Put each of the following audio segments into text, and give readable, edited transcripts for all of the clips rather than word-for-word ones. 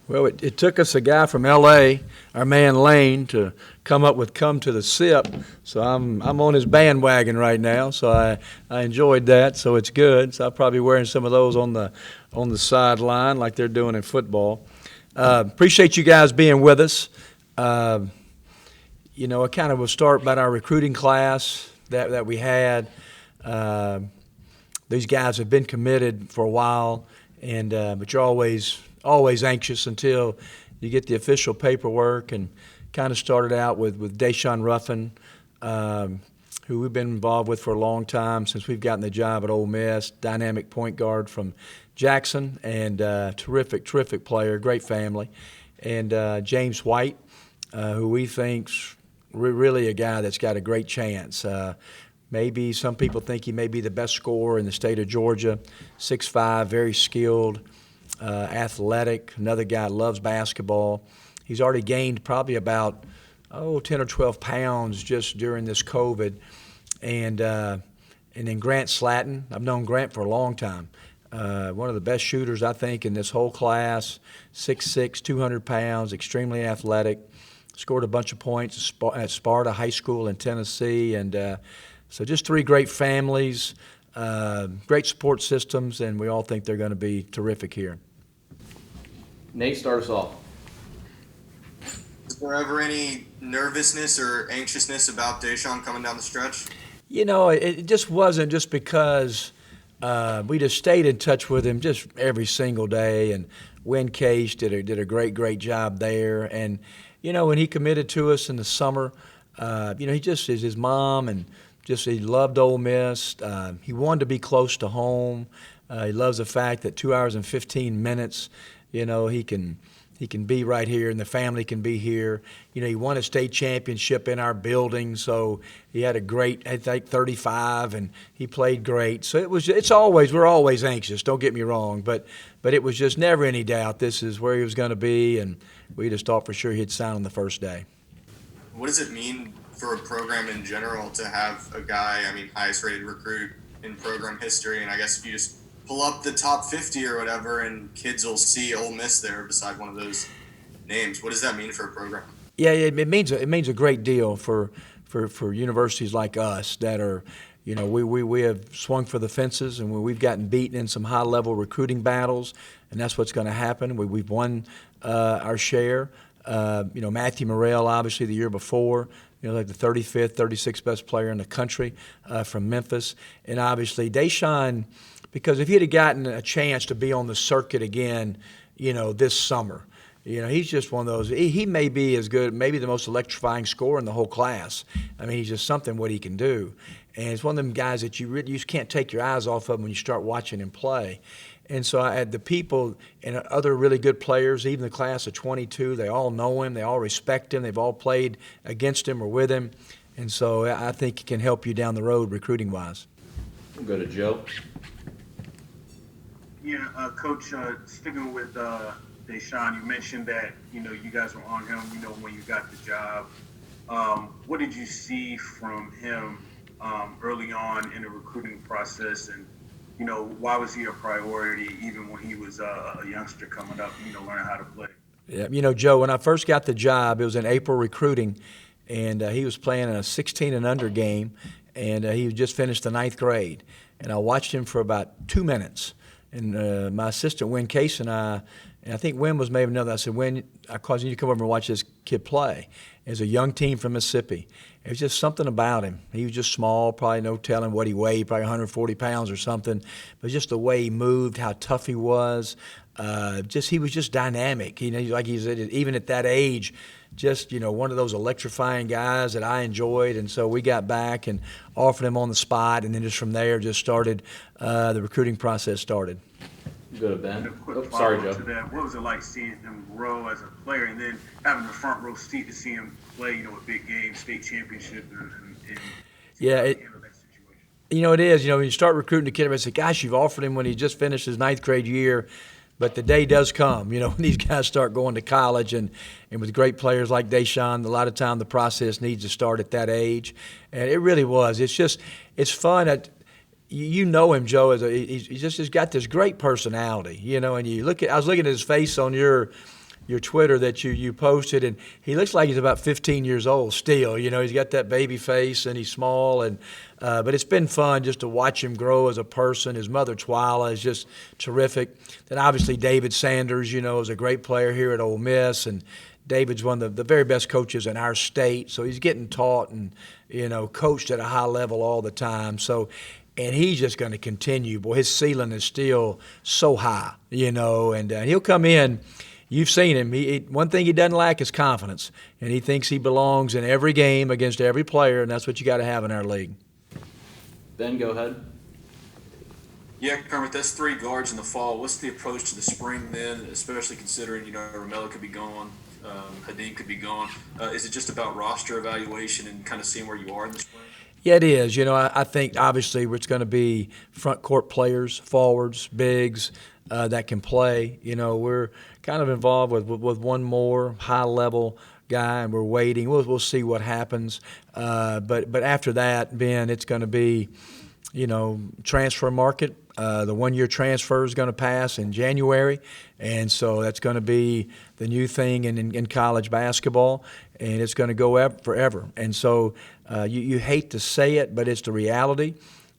Well, it took us a guy from L.A., our man Lane, to come up with "Come to the Sip." So I'm on his bandwagon right now. So I enjoyed that. So it's good. So I'll probably be wearing some of those on the sideline like they're doing in football. Appreciate you guys being with us. Uh, I kind of will start about our recruiting class that we had. Uh, these guys have been committed for a while, and but you're always anxious until you get the official paperwork, and kind of started out with Deshaun Ruffin, who we've been involved with for a long time since we've gotten the job at Ole Miss, dynamic point guard from Jackson, and terrific player, great family. And James White, who we think's really a guy that's got a great chance. Maybe some people think he may be the best scorer in the state of Georgia, 6'5", very skilled, athletic. Another guy loves basketball. He's already gained probably about 10 or 12 pounds just during this COVID. And then Grant Slatten. I've known Grant for a long time. One of the best shooters, I think, in this whole class. 6'6", 200 pounds, extremely athletic. Scored a bunch of points at Sparta High School in Tennessee. And so just three great families, great support systems, and we all think they're going to be terrific here. Nate, start us off. Is there ever any nervousness or anxiousness about Deshaun coming down the stretch? It just wasn't just because we just stayed in touch with him just every single day, and Win Case did a great job there. And when he committed to us in the summer, he just is his mom, and he loved Ole Miss. He wanted to be close to home. He loves the fact that 2 hours and 15 minutes, he can be right here, and the family can be here. He won a state championship in our building, so he had a great, I think, 35, and he played great. So we're always anxious, don't get me wrong, but it was just never any doubt this is where he was going to be, and we just thought for sure he'd sign on the first day. What does it mean for a program in general to have a guy, highest rated recruit in program history, and I guess if you just pull up the top 50 or whatever, and kids will see Ole Miss there beside one of those names. What does that mean for a program? Yeah, it means a great deal for universities like us that are, we have swung for the fences, and we've gotten beaten in some high level recruiting battles, and that's what's going to happen. We've won our share. Matthew Morrell, obviously the year before, like the 35th, 36th best player in the country from Memphis, and obviously Deshaun. Because if he'd have gotten a chance to be on the circuit again, this summer, he's just one of those. He may be as good, maybe the most electrifying scorer in the whole class. He's just something what he can do. And it's one of them guys that you just can't take your eyes off of when you start watching him play. And so I had the people and other really good players, even the class of 22, they all know him. They all respect him. They've all played against him or with him. And so I think he can help you down the road recruiting-wise. We'll go to Joe. Yeah, Coach, sticking with Deshaun, you mentioned that, you guys were on him, when you got the job. What did you see from him early on in the recruiting process? And, why was he a priority even when he was a youngster coming up, learning how to play? Yeah, Joe, when I first got the job, it was in April recruiting, and he was playing in a 16 and under game, and he just finished the 9th grade. And I watched him for about 2 minutes. And my assistant, Win Case, and I think Win was maybe another. I said, Win, I called you to come over and watch this kid play. It was a young team from Mississippi. It was just something about him. He was just small, probably no telling what he weighed, probably 140 pounds or something. But just the way he moved, how tough he was, he was just dynamic. Like he said, even at that age, just one of those electrifying guys that I enjoyed. And so we got back and offered him on the spot, and then just from there just started the recruiting process started. Go to Ben. Sorry, Joe. What was it like seeing him grow as a player, and then having the front row seat to see him play, a big game, state championship, and yeah, that situation? It is. When you start recruiting a kid, I say, gosh, you've offered him when he just finished his 9th grade year. But the day does come, when these guys start going to college, and with great players like Deshaun, a lot of time the process needs to start at that age. And it really was. It's fun. Him, Joe, he's got this great personality, and I was looking at his face on your your Twitter that you posted, and he looks like he's about 15 years old still. You know, he's got that baby face and he's small, and but it's been fun just to watch him grow as a person. His mother Twyla is just terrific. Then obviously David Sanders, you know, is a great player here at Ole Miss, and David's one of the very best coaches in our state, so he's getting taught and, you know, coached at a high level all the time. So, and he's just going to continue. Boy, his ceiling is still so high, you know, and he'll come in. You've seen him. One thing he doesn't lack is confidence, and he thinks he belongs in every game against every player, and that's what you got to have in our league. Ben, go ahead. Yeah, Kermit, that's 3 guards in the fall. What's the approach to the spring then, especially considering, you know, Romello could be gone, Hadim could be gone. Is it just about roster evaluation and kind of seeing where you are in the spring? Yeah, it is. You know, I think obviously it's going to be front court players, forwards, bigs that can play. You know, we're kind of involved with one more high-level guy, and we're waiting. We'll see what happens. But after that, Ben, it's going to be, you know, transfer market. The one-year transfer is going to pass in January, and so that's going to be the new thing in college basketball, and it's going to go forever. And so you hate to say it, but it's the reality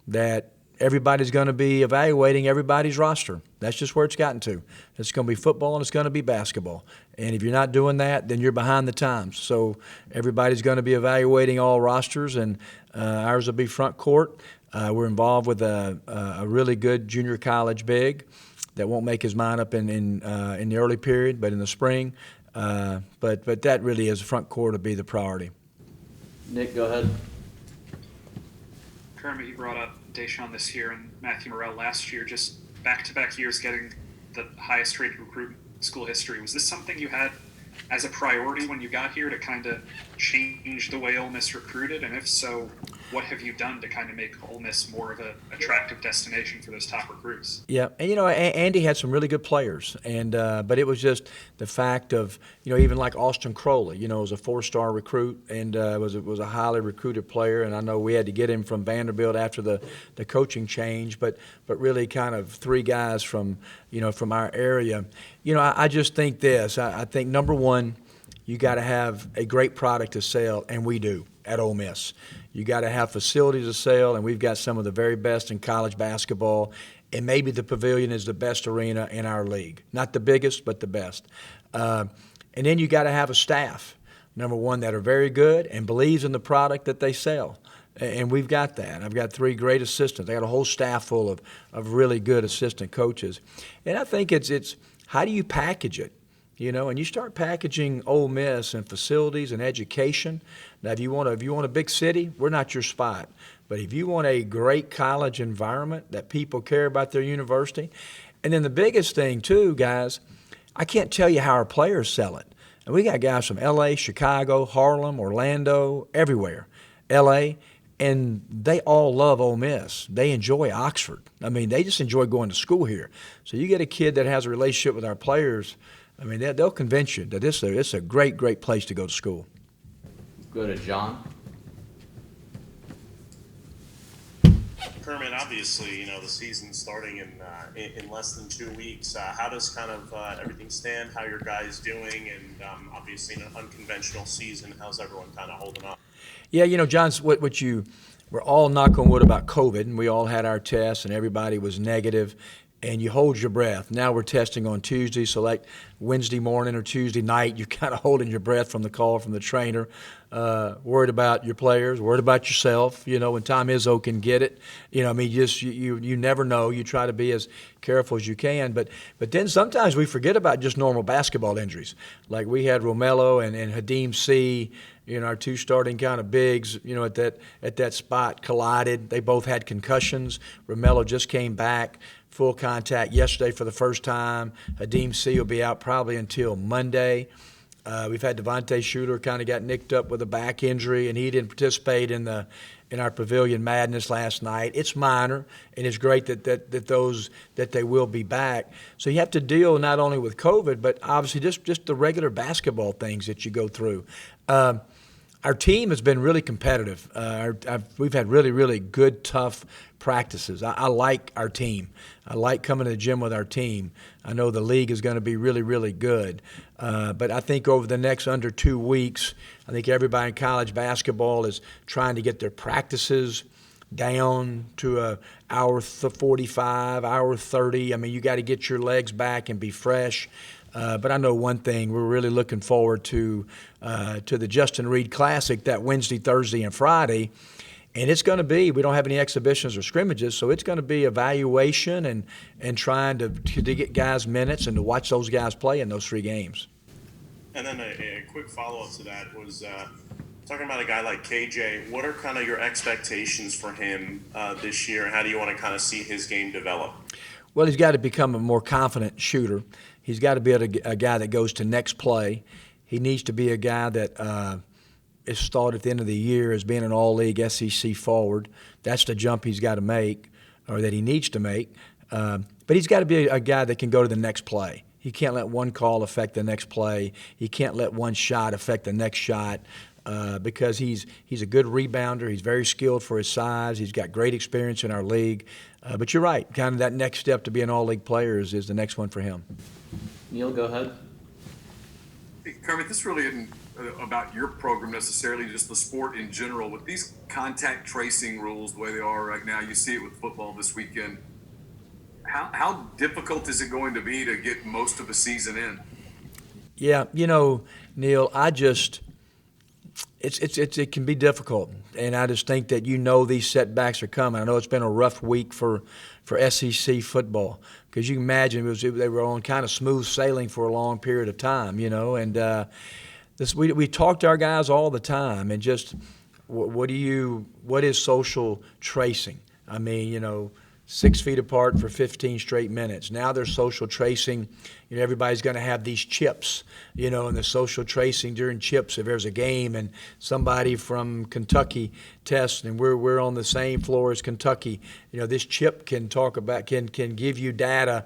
that everybody's going to be evaluating everybody's roster. That's just where it's gotten to. It's going to be football and it's going to be basketball. And if you're not doing that, then you're behind the times. So everybody's going to be evaluating all rosters, and ours will be front court. We're involved with a really good junior college big that won't make his mind up in the early period, but in the spring. But that really is front court to be the priority. Nick, go ahead. Kermit, you brought up Deshaun this year and Matthew Morrell last year, just back-to-back years getting the highest-rated recruit in school history. Was this something you had as a priority when you got here to kind of change the way Ole Miss recruited? And if so, what have you done to kind of make Ole Miss more of an attractive destination for those top recruits? Yeah, and you know, Andy had some really good players, and but it was just the fact of, you know, even like Austin Crowley, you know, was a 4-star recruit and was a highly recruited player, and I know we had to get him from Vanderbilt after the coaching change, but really kind of 3 guys from, you know, from our area. You know, I just think this. I think number one, you got to have a great product to sell, and we do at Ole Miss. You got to have facilities to sell, and we've got some of the very best in college basketball, and maybe the Pavilion is the best arena in our league. Not the biggest, but the best. And then you got to have a staff, number one, that are very good and believes in the product that they sell. And we've got that. I've got 3 great assistants. I got a whole staff full of really good assistant coaches. And I think it's how do you package it? You know, and you start packaging Ole Miss and facilities and education. Now, if you want a big city, we're not your spot. But if you want a great college environment that people care about their university, and then the biggest thing too, guys, I can't tell you how our players sell it. And we got guys from L.A., Chicago, Harlem, Orlando, everywhere, L.A., and they all love Ole Miss. They enjoy Oxford. I mean, they just enjoy going to school here. So you get a kid that has a relationship with our players, I mean, they'll convince you that it's a great, great place to go to school. Go to John. Kermit, obviously, you know, the season's starting in less than 2 weeks. How does kind of everything stand? How are your guys doing? And obviously, in an unconventional season, how's everyone kind of holding up? Yeah, you know, John, we're all knock on wood about COVID, and we all had our tests, and everybody was negative. And you hold your breath. Now we're testing on Tuesday, so like Wednesday morning or Tuesday night, you're kind of holding your breath from the call from the trainer, worried about your players, worried about yourself. You know, when Tom Izzo can get it, you know, I mean, you never know. You try to be as careful as you can, but then sometimes we forget about just normal basketball injuries. Like we had Romello and Hadim C, you know, our 2 starting kind of bigs, you know, at that spot collided. They both had concussions. Romello just came back. Full contact yesterday for the first time. Hadim C will be out probably until Monday. We've had Devontae Shooter kind of got nicked up with a back injury, and he didn't participate in our Pavilion Madness last night. It's minor, and it's great that they will be back. So you have to deal not only with COVID, but obviously just the regular basketball things that you go through. our team has been really competitive. We've had really, really good, tough practices. I like our team. I like coming to the gym with our team. I know the league is going to be really, really good. But I think over the next under 2 weeks, I think everybody in college basketball is trying to get their practices down to a hour 45, hour 30. I mean, you got to get your legs back and be fresh. But I know one thing, we're really looking forward to the Justin Reed Classic that Wednesday, Thursday, and Friday. And it's going to be, we don't have any exhibitions or scrimmages, so it's going to be evaluation and trying to get guys minutes and to watch those guys play in those 3 games. And then a quick follow-up to that was talking about a guy like KJ. What are kind of your expectations for him this year, and how do you want to kind of see his game develop? Well, he's got to become a more confident shooter. He's got to be a guy that goes to next play. He needs to be a guy that is thought at the end of the year as being an all-league SEC forward. That's the jump he's got to make, or that he needs to make. But he's got to be a guy that can go to the next play. He can't let one call affect the next play. He can't let one shot affect the next shot. Because he's a good rebounder. He's very skilled for his size. He's got great experience in our league. But you're right, kind of that next step to be an all-league player is the next one for him. Neil, go ahead. Hey, Kermit, this really isn't about your program necessarily, just the sport in general. With these contact tracing rules the way they are right now, you see it with football this weekend. How difficult is it going to be to get most of the season in? Yeah, Neil, it can be difficult, and I just think that these setbacks are coming. I know it's been a rough week for SEC football because you can imagine they were on kind of smooth sailing for a long period of time, and we talk to our guys all the time, and just what is social tracing? I mean, 6 feet apart for 15 straight minutes. Now there's social tracing. Everybody's going to have these chips, and the social tracing during chips. If there's a game and somebody from Kentucky tests and we're on the same floor as Kentucky, this chip can give you data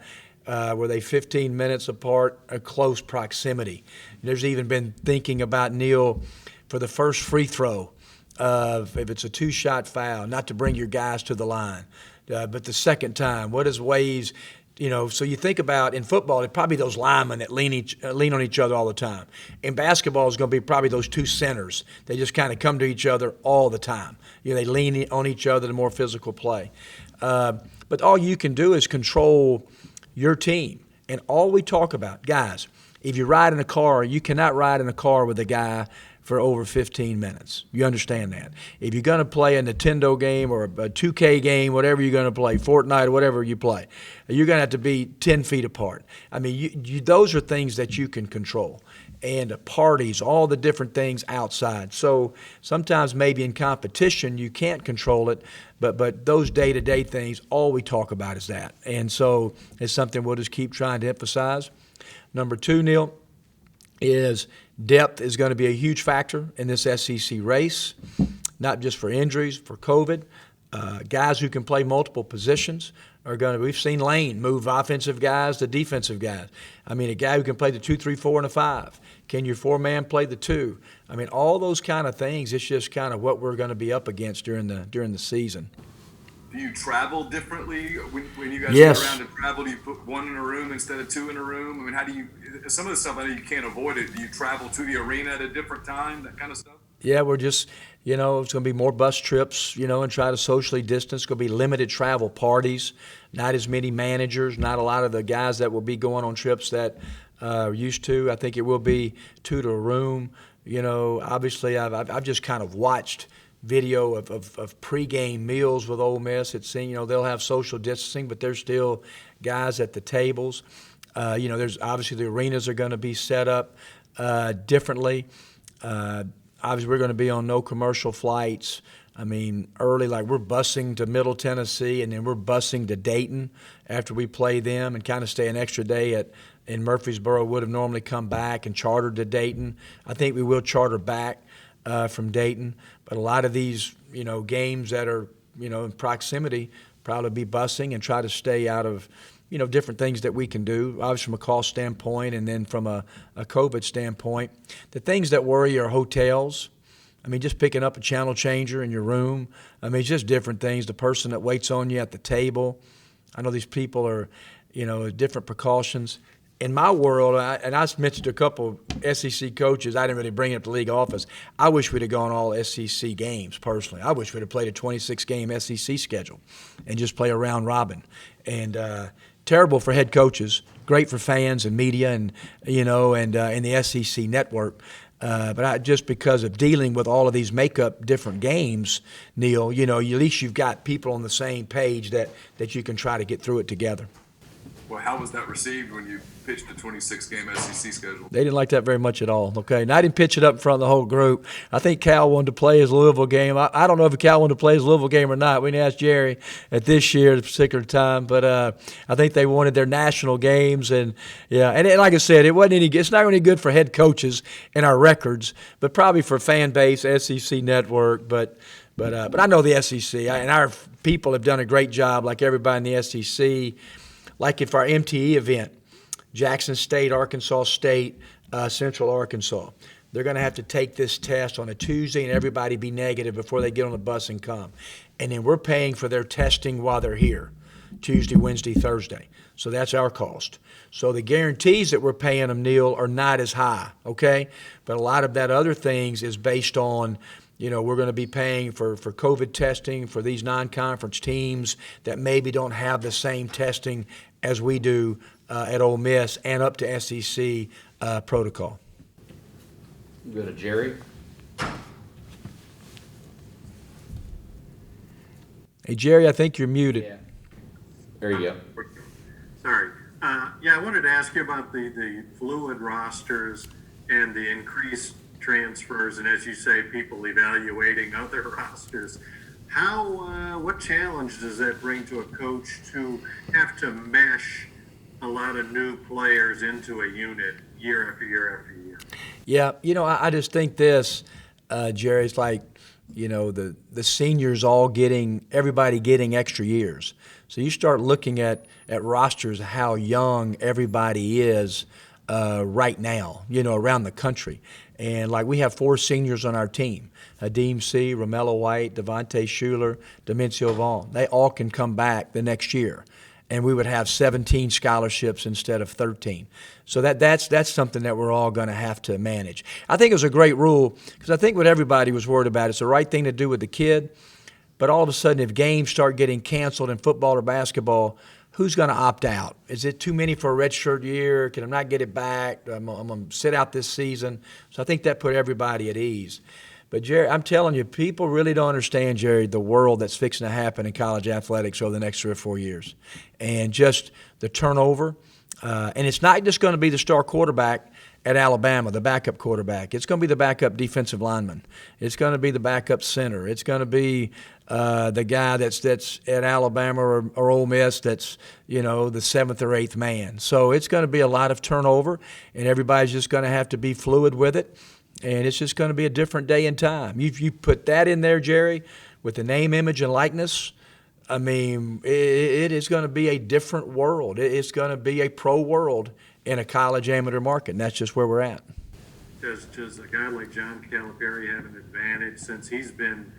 were they 15 minutes apart, a close proximity. There's even been thinking about, Neil, for the first free throw, if it's a 2-shot foul, not to bring your guys to the line. But the second time, what is ways, so you think about in football, it's probably those linemen that lean on each other all the time. In basketball, it's going to be probably those 2 centers. They just kind of come to each other all the time. They lean on each other to more physical play. But all you can do is control your team. And all we talk about, guys, if you ride in a car, you cannot ride in a car with a guy for over 15 minutes. You understand that. If you're going to play a Nintendo game or a 2K game, whatever you're going to play, Fortnite or whatever you play, you're going to have to be 10 feet apart. I mean, those are things that you can control. And parties, all the different things outside. So sometimes maybe in competition you can't control it, but those day-to-day things, all we talk about is that. And so it's something we'll just keep trying to emphasize. Number 2, Neil, is depth is going to be a huge factor in this SEC race, not just for injuries, for COVID. Guys who can play multiple positions are going to – we've seen Lane move offensive guys to defensive guys. I mean, a guy who can play the 2, 3, 4, and a 5. Can your 4-man play the 2? I mean, all those kind of things, it's just kind of what we're going to be up against during the season. Do you travel differently when you guys Yes. go around and travel? Do you put 1 in a room instead of 2 in a room? I mean, how do you – some of the stuff I know you can't avoid it. Do you travel to the arena at a different time, that kind of stuff? Yeah, we're just, it's going to be more bus trips, and try to socially distance. It's going to be limited travel parties, not as many managers, not a lot of the guys that will be going on trips that are used to. I think it will be 2 to a room. Obviously I've just kind of watched video of pregame meals with Ole Miss. It's seen, they'll have social distancing, but there's still guys at the tables. There's obviously the arenas are going to be set up differently. Obviously, we're going to be on no commercial flights. I mean, early, like we're busing to Middle Tennessee, and then we're busing to Dayton after we play them and kind of stay an extra day in Murfreesboro. Would have normally come back and chartered to Dayton. I think we will charter back from Dayton. But a lot of these, games that are, in proximity, probably be busing and try to stay out of, different things that we can do, obviously from a cost standpoint and then from a COVID standpoint. The things that worry are hotels. I mean, just picking up a channel changer in your room. I mean, it's just different things. The person that waits on you at the table. I know these people are, different precautions. In my world, and I mentioned to a couple SEC coaches, I didn't really bring it up to league office. I wish we'd have gone all SEC games personally. I wish we'd have played a 26-game SEC schedule and just play a round robin. And terrible for head coaches, great for fans and media and the SEC network. But just because of dealing with all of these make-up different games, Neil, at least you've got people on the same page that you can try to get through it together. Well, how was that received when you pitched a 26-game SEC schedule? They didn't like that very much at all, okay? And I didn't pitch it up in front of the whole group. I think Cal wanted to play his Louisville game. I don't know if Cal wanted to play his Louisville game or not. We didn't ask Jerry at this year at a particular time. But I think they wanted their national games. And, like I said, it's not really good for head coaches in our records, but probably for fan base, SEC network. But I know the SEC, and our people have done a great job, like everybody in the SEC. Like if our MTE event, Jackson State, Arkansas State, Central Arkansas, they're going to have to take this test on a Tuesday and everybody be negative before they get on the bus and come. And then we're paying for their testing while they're here, Tuesday, Wednesday, Thursday. So that's our cost. So the guarantees that we're paying them, Neil, are not as high, okay? But a lot of that other things is based on we're going to be paying for COVID testing for these non-conference teams that maybe don't have the same testing as we do at Ole Miss and up to SEC protocol. Go to Jerry. Hey, Jerry, I think you're muted. Yeah. There you go. Sorry. I wanted to ask you about the fluid rosters and the increased transfers, and as you say, people evaluating other rosters. What challenge does that bring to a coach to have to mesh a lot of new players into a unit year after year after year? Yeah, I just think this, Jerry, it's like, the seniors everybody getting extra years. So you start looking at rosters, how young everybody is right now, around the country. And like we have 4 seniors on our team, Hadeem C., Romello White, Devontae Shuler, Demencio Vaughn. They all can come back the next year. And we would have 17 scholarships instead of 13. So that's something that we're all going to have to manage. I think it was a great rule because I think what everybody was worried about, it's the right thing to do with the kid. But all of a sudden, if games start getting canceled in football or basketball, who's going to opt out? Is it too many for a redshirt year? Can I not get it back? I'm going to sit out this season. So I think that put everybody at ease. But, Jerry, I'm telling you, people really don't understand, Jerry, the world that's fixing to happen in college athletics over the next 3 or 4 years. And just the turnover. And it's not just going to be the star quarterback at Alabama, the backup quarterback. It's going to be the backup defensive lineman. It's going to be the backup center. It's going to be the guy that's at Alabama or Ole Miss that's, the 7th or 8th man. So it's going to be a lot of turnover, and everybody's just going to have to be fluid with it. And it's just going to be a different day and time. You put that in there, Jerry, with the name, image, and likeness, I mean, it is going to be a different world. It's going to be a pro world in a college amateur market, and that's just where we're at. Does a guy like John Calipari have an advantage since he's been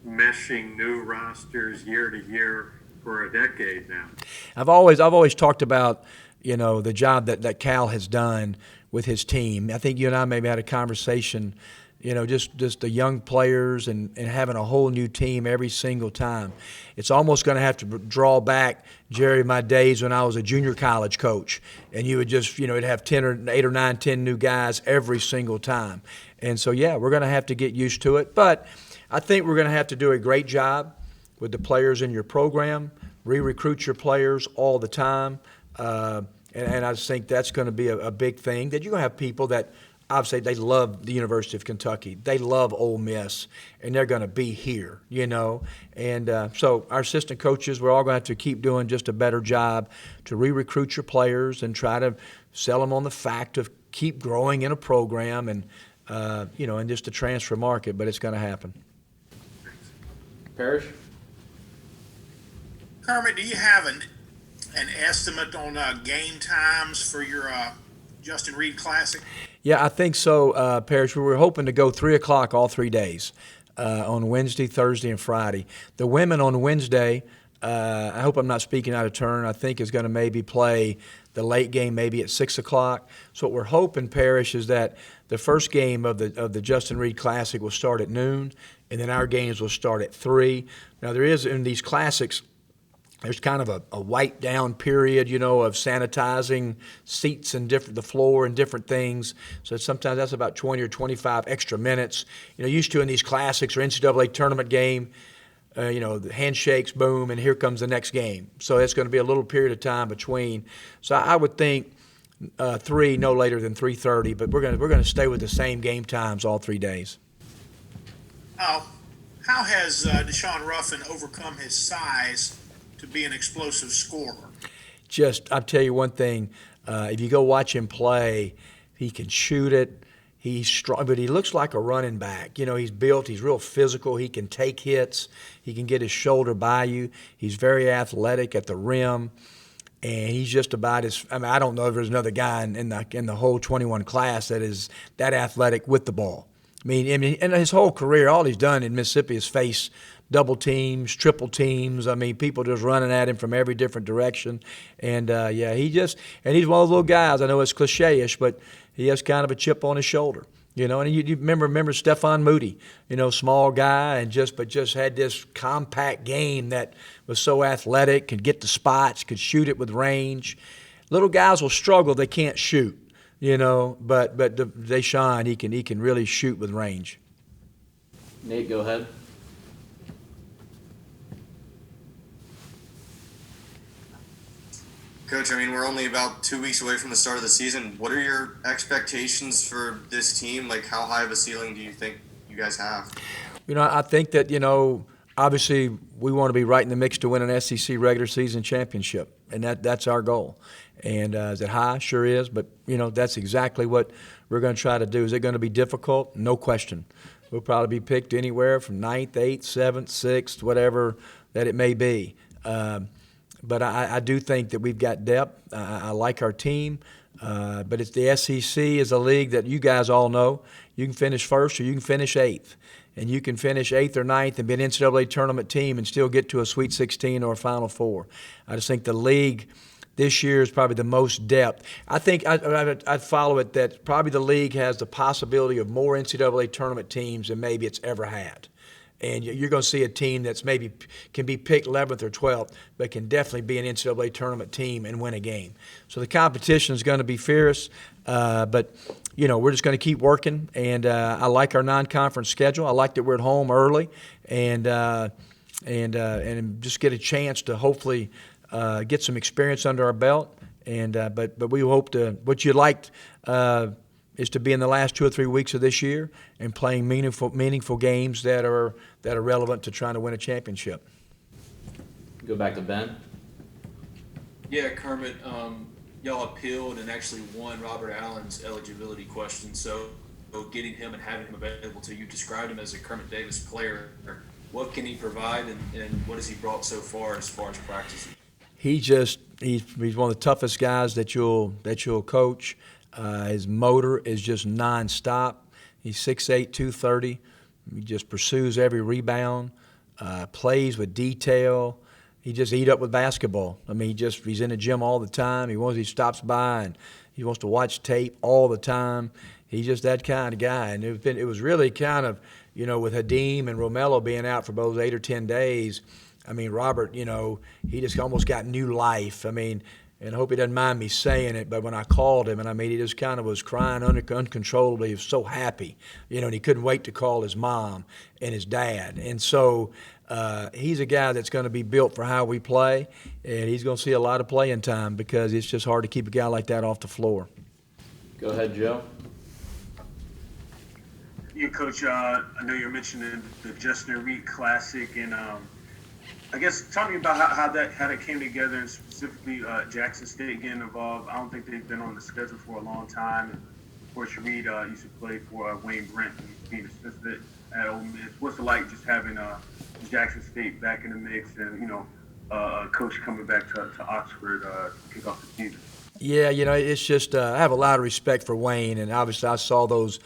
meshing new rosters year to year for a decade now? I've always talked about, the job that Cal has done with his team. I think you and I maybe had a conversation, just the young players and having a whole new team every single time. It's almost going to have to draw back, Jerry, my days when I was a junior college coach, and you would just, it'd have 8 or 9, 10 new guys every single time. And so, we're going to have to get used to it. But I think we're going to have to do a great job with the players in your program, re-recruit your players all the time. And I just think that's going to be a big thing, that you're going to have people that obviously they love the University of Kentucky. They love Ole Miss, and they're going to be here, And so our assistant coaches, we're all going to have to keep doing just a better job to re-recruit your players and try to sell them on the fact of keep growing in a program and, and just the transfer market, but it's going to happen. Parrish? Kermit, do you have an estimate on game times for your Justin Reed Classic? Yeah, I think so, Parrish. We were hoping to go 3 o'clock all 3 days, on Wednesday, Thursday, and Friday. The women on Wednesday, I hope I'm not speaking out of turn, I think is going to maybe play the late game maybe at 6 o'clock. So what we're hoping, Parrish, is that the first game of the Justin Reed Classic will start at noon, and then our games will start at 3. Now, there is, in these classics, there's kind of a wipe down period, of sanitizing seats and the floor and different things. So sometimes that's about 20 or 25 extra minutes. Used to in these classics or NCAA tournament game, the handshakes, boom, and here comes the next game. So it's going to be a little period of time between. So I would think 3, no later than 3:30. But we're going to stay with the same game times all 3 days. How has Deshaun Ruffin overcome his size to be an explosive scorer? I'll tell you one thing. If you go watch him play, he can shoot it. He's strong, but he looks like a running back. He's built. He's real physical. He can take hits. He can get his shoulder by you. He's very athletic at the rim, and he's just about as. I don't know if there's another guy in the whole 21 class that is that athletic with the ball. In his whole career, all he's done in Mississippi is face double teams, triple teams. People just running at him from every different direction. And, he's one of those little guys. I know it's cliche-ish, but he has kind of a chip on his shoulder. And you remember Stephon Moody, small guy, but just had this compact game that was so athletic, could get the spots, could shoot it with range. Little guys will struggle, they can't shoot, but Deshaun, he can really shoot with range. Nate, go ahead. Coach, we're only about 2 weeks away from the start of the season. What are your expectations for this team? How high of a ceiling do you think you guys have? I think that, obviously we want to be right in the mix to win an SEC regular season championship, and that's our goal. And is it high? Sure is, but, that's exactly what we're going to try to do. Is it going to be difficult? No question. We'll probably be picked anywhere from 9th, 8th, 7th, 6th, whatever that it may be. But I do think that we've got depth. I like our team. But it's the SEC is a league that you guys all know. You can finish first or you can finish 8th. And you can finish 8th or 9th and be an NCAA tournament team and still get to a Sweet 16 or a Final Four. I just think the league this year is probably the most depth. I think I'd follow it that probably the league has the possibility of more NCAA tournament teams than maybe it's ever had. And you're going to see a team that's maybe can be picked 11th or 12th, but can definitely be an NCAA tournament team and win a game. So the competition is going to be fierce, but we're just going to keep working. And I like our non-conference schedule. I like that we're at home early, and just get a chance to hopefully get some experience under our belt. And but we hope to what you liked. Is to be in the last 2 or 3 weeks of this year and playing meaningful games that are relevant to trying to win a championship. Go back to Ben. Yeah, Kermit, y'all appealed and actually won Robert Allen's eligibility question. So getting him and having him available to you, described him as a Kermit Davis player. What can he provide, and what has he brought so far as practice? He's one of the toughest guys that you'll coach. His motor is just nonstop. He's 6'8", 230. He just pursues every rebound, plays with detail. He just eat up with basketball. He's in the gym all the time. He stops by and he wants to watch tape all the time. He's just that kind of guy. And it was really kind of, with Hadim and Romello being out for both 8 or 10 days. Robert, he just almost got new life. And I hope he doesn't mind me saying it, but when I called him, he just kind of was crying uncontrollably. He was so happy, and he couldn't wait to call his mom and his dad. And so he's a guy that's going to be built for how we play, and he's going to see a lot of playing time because it's just hard to keep a guy like that off the floor. Go ahead, Joe. Yeah, Coach, I know you're mentioning the Justin Reed Classic, and I guess talk to me about how that came together, and specifically Jackson State getting involved. I don't think they've been on the schedule for a long time. And of course, Reed used to play for Wayne Brent, being assistant at Ole Miss. What's it like just having Jackson State back in the mix, and Coach coming back to Oxford to kick off the season? Yeah, it's just I have a lot of respect for Wayne, and obviously I saw those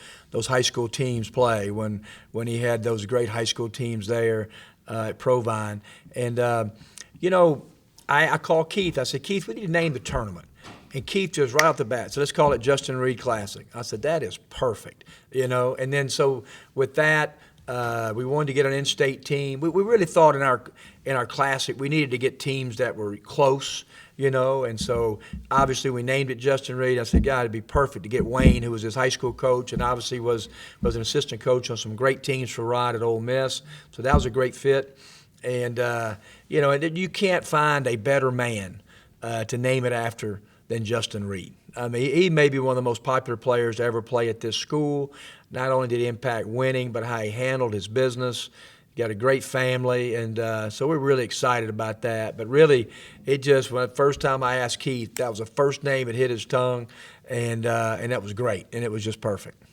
high school teams play when he had those great high school teams there at Provine, and I called Keith. I said, Keith, we need to name the tournament. And Keith just right off the bat, so let's call it Justin Reed Classic. I said, that is perfect, And then so with that, we wanted to get an in-state team. We really thought in our classic we needed to get teams that were close, And so obviously we named it Justin Reed. I said, God, it'd be perfect to get Wayne, who was his high school coach, and obviously was an assistant coach on some great teams for Rod at Ole Miss. So that was a great fit. And and you can't find a better man to name it after than Justin Reed. I mean, he may be one of the most popular players to ever play at this school. Not only did he impact winning, but how he handled his business. He got a great family, and so we're really excited about that. But really, when the first time I asked Keith, that was the first name that hit his tongue, and that was great, and it was just perfect.